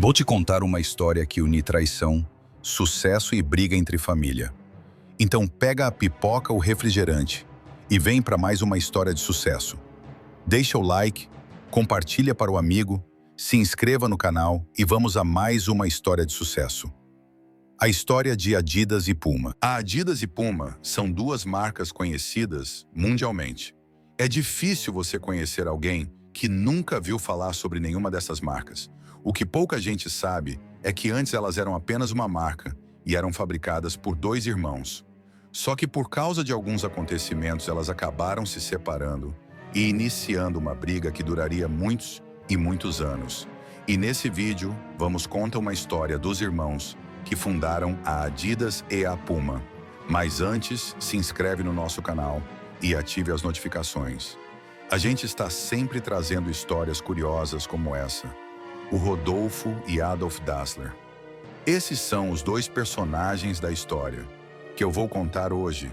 Vou te contar uma história que une traição, sucesso e briga entre família. Então pega a pipoca ou refrigerante e vem para mais uma história de sucesso. Deixa o like, compartilha para o amigo, se inscreva no canal e vamos a mais uma história de sucesso. A história de Adidas e Puma. A Adidas e Puma são duas marcas conhecidas mundialmente. É difícil você conhecer alguém que nunca viu falar sobre nenhuma dessas marcas. O que pouca gente sabe é que antes elas eram apenas uma marca e eram fabricadas por dois irmãos. Só que por causa de alguns acontecimentos elas acabaram se separando e iniciando uma briga que duraria muitos e muitos anos. E nesse vídeo vamos contar uma história dos irmãos que fundaram a Adidas e a Puma. Mas antes, se inscreve no nosso canal e ative as notificações. A gente está sempre trazendo histórias curiosas como essa. O Rodolfo e Adolf Dassler. Esses são os dois personagens da história que eu vou contar hoje.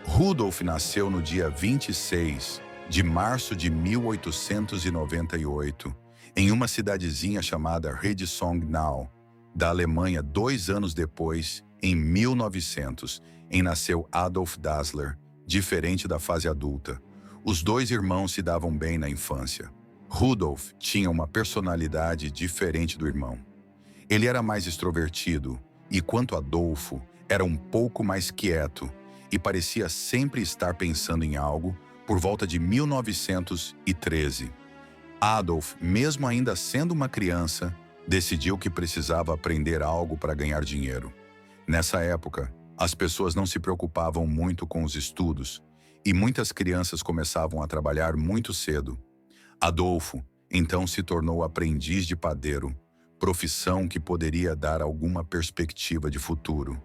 Rudolf nasceu no dia 26 de março de 1898, em uma cidadezinha chamada Redesongnau, da Alemanha. 2 anos depois, em 1900, nasceu Adolf Dassler. Diferente da fase adulta, os dois irmãos se davam bem na infância. Rudolf tinha uma personalidade diferente do irmão. Ele era mais extrovertido, e quanto Adolfo, era um pouco mais quieto e parecia sempre estar pensando em algo. Por volta de 1913, Adolf, mesmo ainda sendo uma criança, decidiu que precisava aprender algo para ganhar dinheiro. Nessa época, as pessoas não se preocupavam muito com os estudos e muitas crianças começavam a trabalhar muito cedo. Adolfo, então, se tornou aprendiz de padeiro, profissão que poderia dar alguma perspectiva de futuro.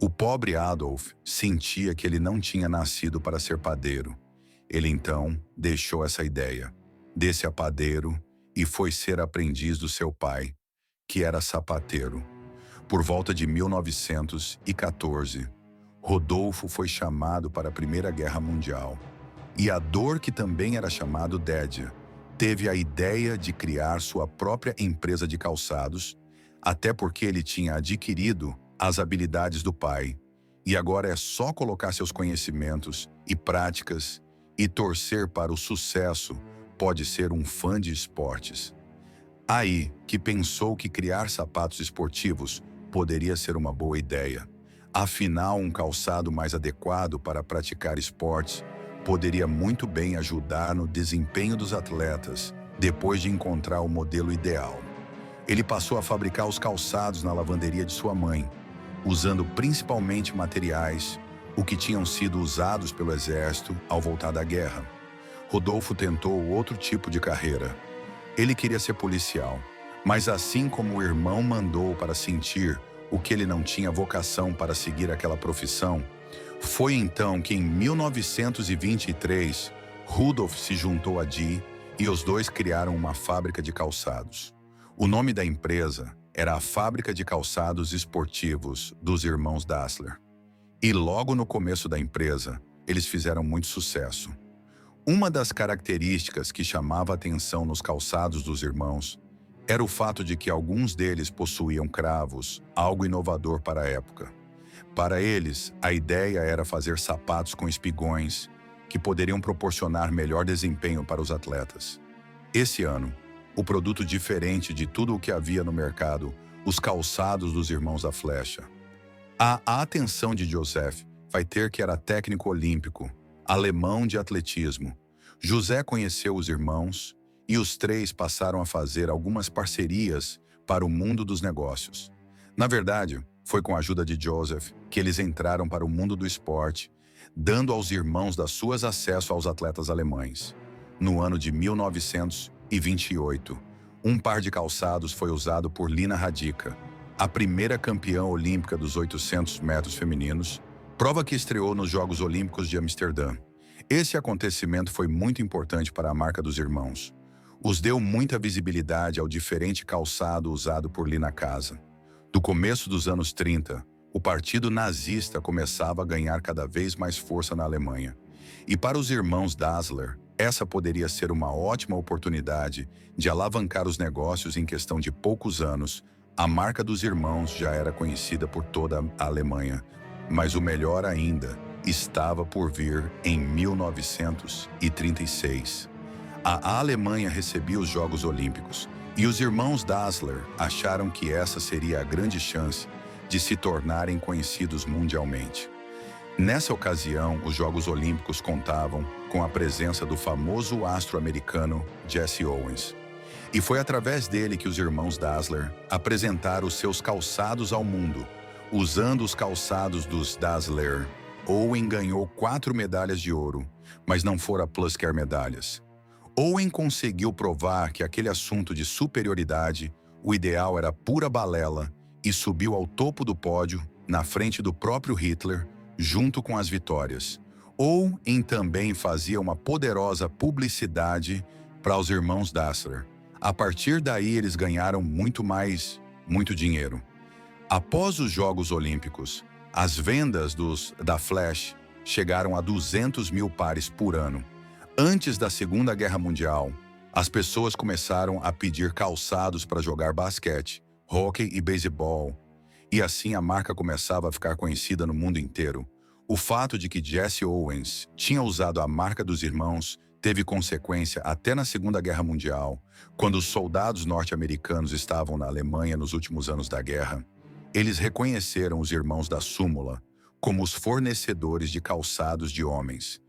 O pobre Adolf sentia que ele não tinha nascido para ser padeiro. Ele então deixou essa ideia, desse a padeiro e foi ser aprendiz do seu pai, que era sapateiro. Por volta de 1914, Rodolfo foi chamado para a Primeira Guerra Mundial. E Ador, que também era chamado Dédia, teve a ideia de criar sua própria empresa de calçados, até porque ele tinha adquirido as habilidades do pai. E agora é só colocar seus conhecimentos e práticas e torcer para o sucesso. Pode ser um fã de esportes. Aí que pensou que criar sapatos esportivos poderia ser uma boa ideia. Afinal, um calçado mais adequado para praticar esportes poderia muito bem ajudar no desempenho dos atletas depois de encontrar o modelo ideal. Ele passou a fabricar os calçados na lavanderia de sua mãe, usando principalmente materiais o que tinham sido usados pelo exército ao voltar da guerra. Rodolfo tentou outro tipo de carreira. Ele queria ser policial, mas assim como o irmão mandou para sentir o que ele não tinha vocação para seguir aquela profissão, foi então que em 1923, Rudolf se juntou a Dee e os dois criaram uma fábrica de calçados. O nome da empresa era a Fábrica de Calçados Esportivos dos Irmãos Dassler. E logo no começo da empresa, eles fizeram muito sucesso. Uma das características que chamava a atenção nos calçados dos irmãos era o fato de que alguns deles possuíam cravos, algo inovador para a época. Para eles, a ideia era fazer sapatos com espigões, que poderiam proporcionar melhor desempenho para os atletas. Esse ano, o produto diferente de tudo o que havia no mercado, os calçados dos Irmãos da Flecha. A atenção de Joseph vai ter que era técnico olímpico, alemão de atletismo. José conheceu os irmãos e os três passaram a fazer algumas parcerias para o mundo dos negócios. Na verdade, foi com a ajuda de Joseph que eles entraram para o mundo do esporte, dando aos irmãos das suas acesso aos atletas alemães. No ano de 1928, um par de calçados foi usado por Lina Radica, a primeira campeã olímpica dos 800 metros femininos, prova que estreou nos Jogos Olímpicos de Amsterdã. Esse acontecimento foi muito importante para a marca dos irmãos. Os deu muita visibilidade ao diferente calçado usado por Lina Casa. Do começo dos anos 30, o partido nazista começava a ganhar cada vez mais força na Alemanha. E para os irmãos Dassler, Essa poderia ser uma ótima oportunidade de alavancar os negócios em questão de poucos anos. A marca dos irmãos já era conhecida por toda a Alemanha, mas o melhor ainda estava por vir em 1936. A Alemanha recebia os Jogos Olímpicos e os irmãos Dassler acharam que essa seria a grande chance de se tornarem conhecidos mundialmente. Nessa ocasião, os Jogos Olímpicos contavam com a presença do famoso astro americano Jesse Owens. E foi através dele que os irmãos Dassler apresentaram os seus calçados ao mundo. Usando os calçados dos Dassler, Owen ganhou 4 medalhas de ouro, mas não foram quaisquer medalhas. Owen conseguiu provar que aquele assunto de superioridade, o ideal era pura balela, e subiu ao topo do pódio, na frente do próprio Hitler, junto com as vitórias. Owen também fazia uma poderosa publicidade para os irmãos Dassler. A partir daí, eles ganharam muito dinheiro. Após os Jogos Olímpicos, as vendas da Flash chegaram a 200 mil pares por ano. Antes da Segunda Guerra Mundial, as pessoas começaram a pedir calçados para jogar basquete, hóquei e beisebol, e assim a marca começava a ficar conhecida no mundo inteiro. O fato de que Jesse Owens tinha usado a marca dos irmãos teve consequência até na Segunda Guerra Mundial, quando os soldados norte-americanos estavam na Alemanha nos últimos anos da guerra. Eles reconheceram os irmãos da súmula como os fornecedores de calçados de homens.